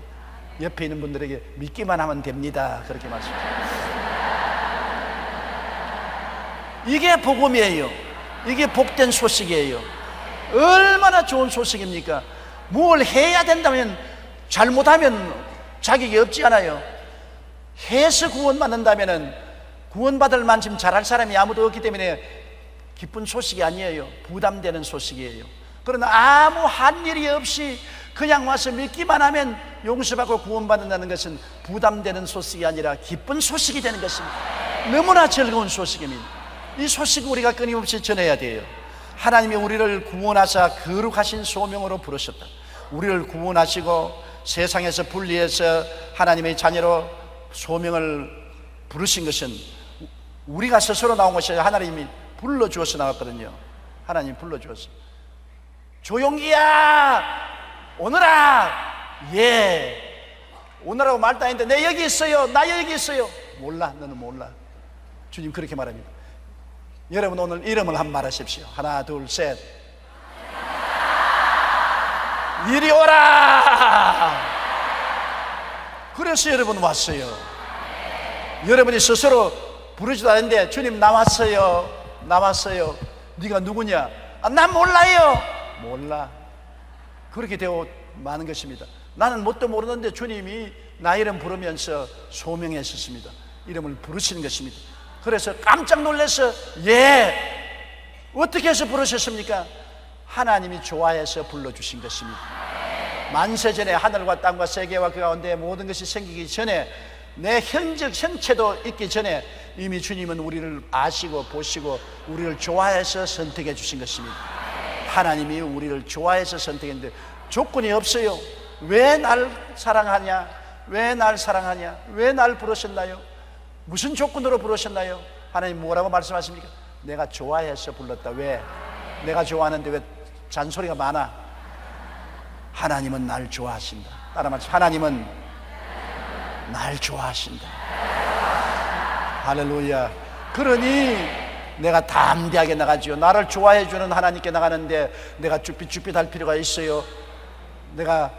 옆에 있는 분들에게 믿기만 하면 됩니다 그렇게 말씀하십니다. 이게 복음이에요. 이게 복된 소식이에요. 얼마나 좋은 소식입니까? 뭘 해야 된다면 잘못하면 자격이 없지 않아요. 해서 구원받는다면 구원받을 만큼 잘할 사람이 아무도 없기 때문에 기쁜 소식이 아니에요. 부담되는 소식이에요. 그러나 아무 한 일이 없이 그냥 와서 믿기만 하면 용서받고 구원받는다는 것은 부담되는 소식이 아니라 기쁜 소식이 되는 것입니다. 너무나 즐거운 소식입니다. 이 소식을 우리가 끊임없이 전해야 돼요. 하나님이 우리를 구원하사 거룩하신 소명으로 부르셨다. 우리를 구원하시고 세상에서 분리해서 하나님의 자녀로 소명을 부르신 것은 우리가 스스로 나온 것이 아니라 하나님이 불러주어서 나왔거든요. 하나님이 불러주어서. 조용기야 오너라. 예, 오너라고 말도 아닌데 내 여기 있어요. 나 여기 있어요. 몰라, 너는 몰라. 주님 그렇게 말합니다. 여러분 오늘 이름을 한번 말하십시오. 하나 둘 셋. 이리 오라. 그래서 여러분 왔어요. 여러분이 스스로 부르지도 않는데 주님 나왔어요. 나왔어요. 네가 누구냐? 난 몰라요. 몰라. 그렇게 되어 많은 것입니다. 나는 뭣도 모르는데 주님이 나 이름 부르면서 소명했었습니다. 이름을 부르시는 것입니다. 그래서 깜짝 놀라서 예, 어떻게 해서 부르셨습니까? 하나님이 좋아해서 불러주신 것입니다. 만세전에 하늘과 땅과 세계와 그 가운데 모든 것이 생기기 전에, 내 형체도 있기 전에 이미 주님은 우리를 아시고 보시고 우리를 좋아해서 선택해 주신 것입니다. 하나님이 우리를 좋아해서 선택했는데 조건이 없어요. 왜 날 사랑하냐? 왜 날 사랑하냐? 왜 날 부르셨나요? 무슨 조건으로 부르셨나요? 하나님 뭐라고 말씀하십니까? 내가 좋아해서 불렀다. 왜? 내가 좋아하는데 왜 잔소리가 많아? 하나님은 날 좋아하신다. 따라 말씀, 하나님은 날 좋아하신다. 할렐루야. 그러니 내가 담대하게 나가지요. 나를 좋아해 주는 하나님께 나가는데 내가 쭈삣쭈삣 할 필요가 있어요? 내가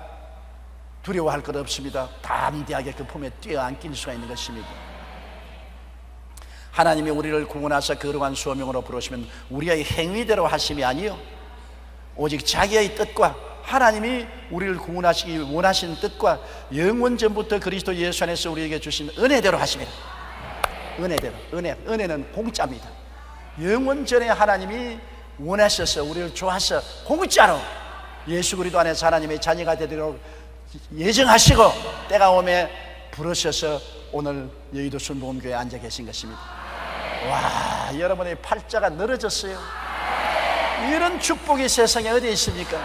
두려워할 것 없습니다. 담대하게 그 품에 뛰어안길 수가 있는 것입니다. 하나님이 우리를 구원하사 거룩한 소명으로 부르시면 우리의 행위대로 하심이 아니요, 오직 자기의 뜻과 하나님이 우리를 구원하시기 원하신 뜻과 영원 전부터 그리스도 예수 안에서 우리에게 주신 은혜대로 하심이라. 은혜대로. 은혜는 공짜입니다. 영원 전에 하나님이 원하셔서 우리를 좋아서 공짜로 예수 그리스도 안에서 하나님의 자녀가 되도록 예정하시고 때가 오매 부르셔서 오늘 여의도 순복음교회에 앉아 계신 것입니다. 와, 여러분의 팔자가 늘어졌어요. 이런 축복이 세상에 어디 있습니까?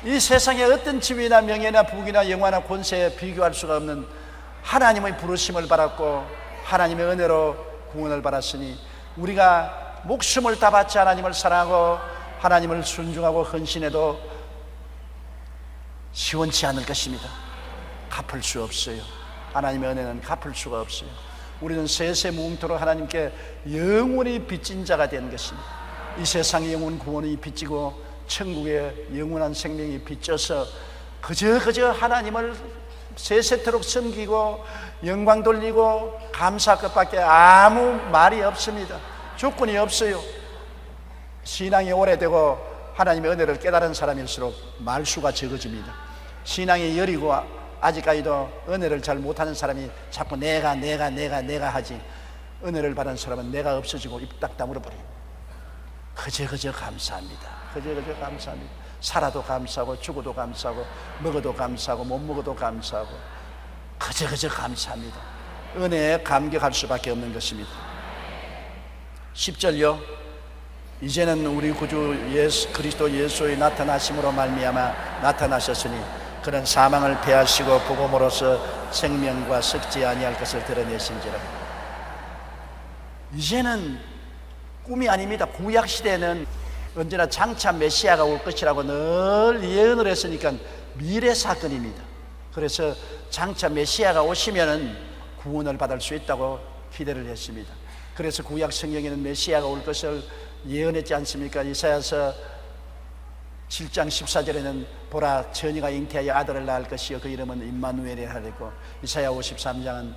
이 세상에 어떤 지위나 명예나 부귀나 영화나 권세에 비교할 수가 없는 하나님의 부르심을 받았고 하나님의 은혜로 구원을 받았으니 우리가 목숨을 다 바쳐 하나님을 사랑하고 하나님을 순종하고 헌신해도 시원치 않을 것입니다. 갚을 수 없어요. 하나님의 은혜는 갚을 수가 없어요. 우리는 세세무궁토록 하나님께 영원히 빚진 자가 되는 것입니다. 이 세상의 영원 구원이 빚지고 천국의 영원한 생명이 빚져서 그저 하나님을 세세토록 섬기고 영광 돌리고 감사할 것밖에 아무 말이 없습니다. 조건이 없어요. 신앙이 오래되고 하나님의 은혜를 깨달은 사람일수록 말수가 적어집니다. 신앙이 여리고 아직까지도 은혜를 잘 못하는 사람이 자꾸 내가 하지, 은혜를 받은 사람은 내가 없어지고 입 딱 다물어 버려요. 그저 감사합니다. 그저 감사합니다. 살아도 감사하고 죽어도 감사하고 먹어도 감사하고 못 먹어도 감사하고 그저 감사합니다. 은혜에 감격할 수밖에 없는 것입니다. 10절요. 이제는 우리 구주 예수 그리스도 예수의 나타나심으로 말미암아 나타나셨으니 그는 사망을 패하시고 복음으로써 생명과 썩지 아니할 것을 드러내신지라. 이제는 꿈이 아닙니다. 구약 시대는 언제나 장차 메시아가 올 것이라고 늘 예언을 했으니까 미래 사건입니다. 그래서 장차 메시아가 오시면은 구원을 받을 수 있다고 기대를 했습니다. 그래서 구약 성경에는 메시아가 올 것을 예언했지 않습니까? 이사야서 7장 14절에는 보라 처녀가 잉태하여 아들을 낳을 것이요 그 이름은 임마누엘이라 하랬고, 이사야 53장은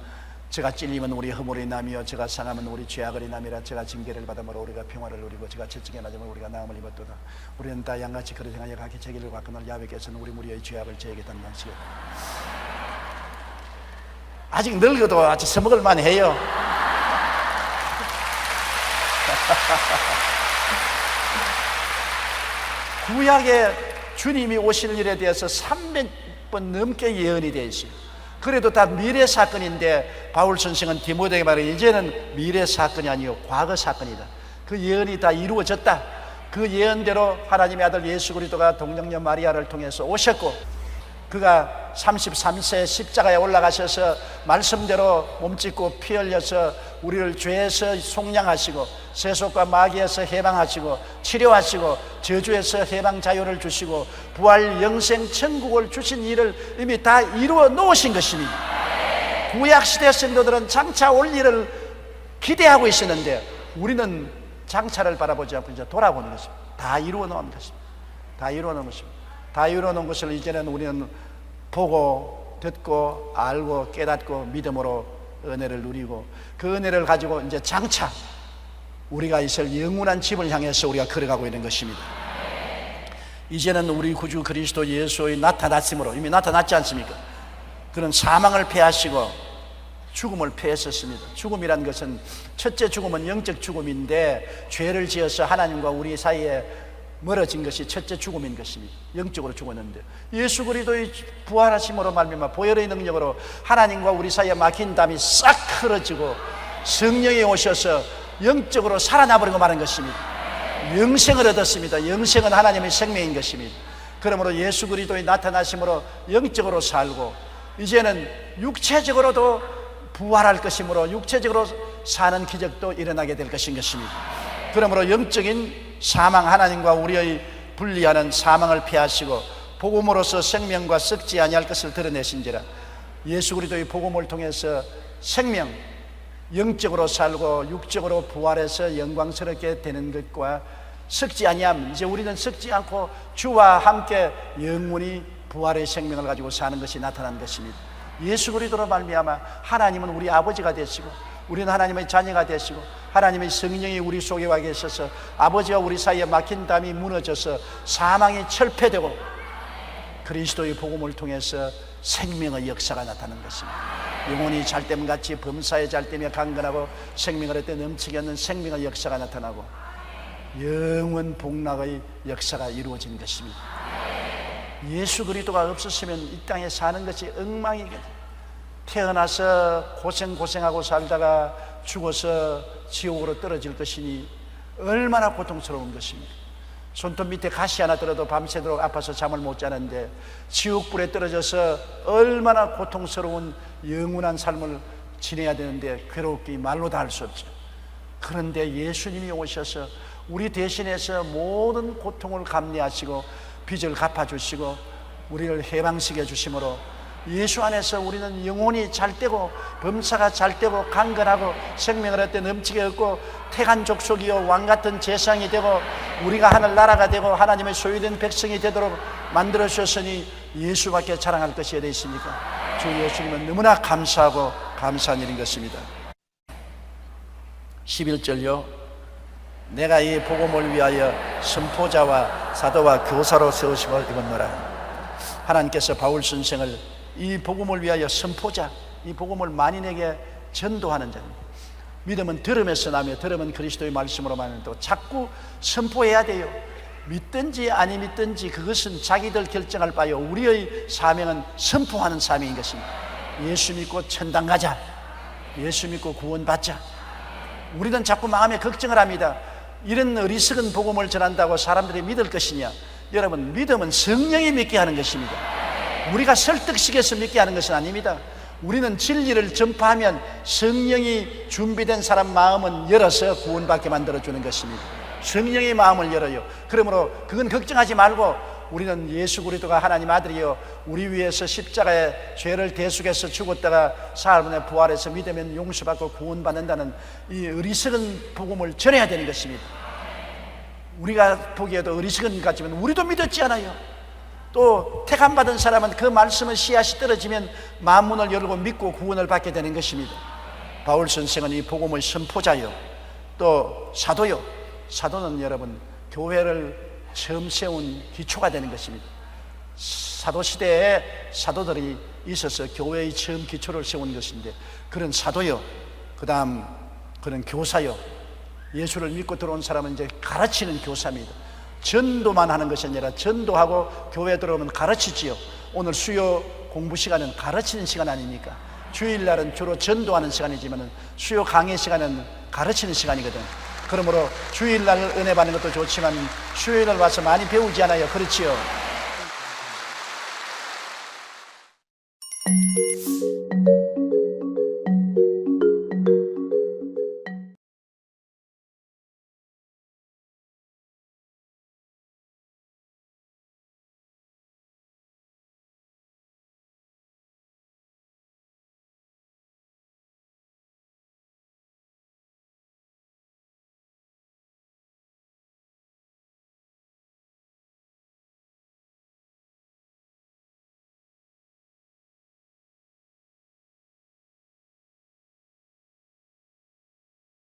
저가 찔리면 우리 허물이 남이요 저가 상하면 우리 죄악을 남이라. 저가 징계를 받음으로 우리가 평화를 누리고 저가 채찍에 맞으면 우리가 나음을 입었도다. 우리는 다 양같이 그릇 행하여 각기 자기를 갚거늘 야훼께서는 우리 무리의 죄악을 저에게 담당하시겠다. 아직 늙어도 아직 써먹을 만해요. 구약에 주님이 오실 일에 대해서 300번 넘게 예언이 되어 있어요. 그래도 다 미래 사건인데 바울 선생은 디모데에게 말해 이제는 미래 사건이 아니요 과거 사건이다. 그 예언이 다 이루어졌다. 그 예언대로 하나님의 아들 예수 그리스도가 동정녀 마리아를 통해서 오셨고 그가 33세 십자가에 올라가셔서 말씀대로 몸짓고 피 흘려서 우리를 죄에서 속량하시고 세속과 마귀에서 해방하시고 치료하시고 저주에서 해방 자유를 주시고 부활 영생 천국을 주신 일을 이미 다 이루어 놓으신 것이니 구약시대 성도들은 장차 올 일을 기대하고 있었는데 우리는 장차를 바라보지 않고 이제 돌아보는 것입니다. 다 이루어 놓은 것입니다. 다 이루어 놓은 것입니다. 다 이루어 놓은 것을 이제는 우리는 보고 듣고 알고 깨닫고 믿음으로 은혜를 누리고 그 은혜를 가지고 이제 장차 우리가 있을 영원한 집을 향해서 우리가 걸어가고 있는 것입니다. 이제는 우리 구주 그리스도 예수의 나타났으므로 이미 나타났지 않습니까? 그는 사망을 패하시고 죽음을 패했었습니다. 죽음이란 것은 첫째 죽음은 영적 죽음인데 죄를 지어서 하나님과 우리 사이에 멀어진 것이 첫째 죽음인 것입니다. 영적으로 죽었는데 예수 그리스도의 부활하심으로 말미암아 보혈의 능력으로 하나님과 우리 사이에 막힌 담이 싹 흐려지고 성령이 오셔서 영적으로 살아나버리고 마는 것입니다. 영생을 얻었습니다. 영생은 하나님의 생명인 것입니다. 그러므로 예수 그리스도의 나타나심으로 영적으로 살고 이제는 육체적으로도 부활할 것이므로 육체적으로 사는 기적도 일어나게 될 것인 것입니다. 그러므로 영적인 사망, 하나님과 우리의 분리하는 사망을 피하시고 복음으로서 생명과 썩지 아니할 것을 드러내신지라. 예수 그리스도의 복음을 통해서 생명, 영적으로 살고 육적으로 부활해서 영광스럽게 되는 것과 썩지 아니함, 이제 우리는 썩지 않고 주와 함께 영원히 부활의 생명을 가지고 사는 것이 나타난 것입니다. 예수 그리스도로 말미암아 하나님은 우리 아버지가 되시고 우리는 하나님의 자녀가 되시고 하나님의 성령이 우리 속에 와 계셔서 아버지와 우리 사이에 막힌 담이 무너져서 사망이 철폐되고 그리스도의 복음을 통해서 생명의 역사가 나타나는 것입니다. 영혼이 잘됨같이 범사에 잘되며 강건하고 생명을 얻되 넘치게 하는 생명의 역사가 나타나고 영원 복락의 역사가 이루어진 것입니다. 예수 그리스도가 없었으면 이 땅에 사는 것이 엉망이거든요. 태어나서 고생하고 살다가 죽어서 지옥으로 떨어질 것이니 얼마나 고통스러운 것입니까? 손톱 밑에 가시 하나 들어도 밤새도록 아파서 잠을 못 자는데 지옥불에 떨어져서 얼마나 고통스러운 영원한 삶을 지내야 되는데 괴롭기 말로 다 할 수 없죠. 그런데 예수님이 오셔서 우리 대신해서 모든 고통을 감내하시고 빚을 갚아주시고 우리를 해방시켜 주심으로 예수 안에서 우리는 영혼이 잘되고 범사가 잘되고 강건하고 생명을 얻되 넘치게 얻고 태간 족속이요 왕같은 제상이 되고 우리가 하늘나라가 되고 하나님의 소유된 백성이 되도록 만들어 주셨으니 예수밖에 자랑할 것이 어디 있습니까? 주 예수님은 너무나 감사하고 감사한 일인 것입니다. 11절요, 내가 이 복음을 위하여 선포자와 사도와 교사로 세우심을 입었노라. 하나님께서 바울 선생을 이 복음을 위하여 선포자, 이 복음을 만인에게 전도하는 자입니다. 믿음은 들음에서 나며 들음은 그리스도의 말씀으로 말한다고 자꾸 선포해야 돼요. 믿든지 아니 믿든지 그것은 자기들 결정할 바요. 우리의 사명은 선포하는 사명인 것입니다. 예수 믿고 천당 가자, 예수 믿고 구원받자. 우리는 자꾸 마음에 걱정을 합니다. 이런 어리석은 복음을 전한다고 사람들이 믿을 것이냐? 여러분, 믿음은 성령이 믿게 하는 것입니다. 우리가 설득시켜서 믿게 하는 것은 아닙니다. 우리는 진리를 전파하면 성령이 준비된 사람 마음은 열어서 구원받게 만들어주는 것입니다. 성령의 마음을 열어요. 그러므로 그건 걱정하지 말고 우리는 예수 그리스도가 하나님 아들이요 우리 위해서 십자가에 죄를 대속해서 죽었다가 사흘 만에 부활해서 믿으면 용서받고 구원받는다는 이 어리석은 복음을 전해야 되는 것입니다. 우리가 보기에도 어리석은 것 같지만 우리도 믿었지 않아요? 또 택함받은 사람은 그 말씀의 씨앗이 떨어지면 만문을 열고 믿고 구원을 받게 되는 것입니다. 바울 선생은 이 복음의 선포자요 또 사도요. 사도는 여러분 교회를 처음 세운 기초가 되는 것입니다. 사도시대에 사도들이 있어서 교회의 처음 기초를 세운 것인데 그런 사도요, 그 다음 그런 교사요. 예수를 믿고 들어온 사람은 이제 가르치는 교사입니다. 전도만 하는 것이 아니라 전도하고 교회에 들어오면 가르치지요. 오늘 수요 공부 시간은 가르치는 시간 아닙니까? 주일날은 주로 전도하는 시간이지만 수요 강의 시간은 가르치는 시간이거든. 그러므로 주일날 은혜 받는 것도 좋지만 수요일날 와서 많이 배우지 않아요? 그렇지요?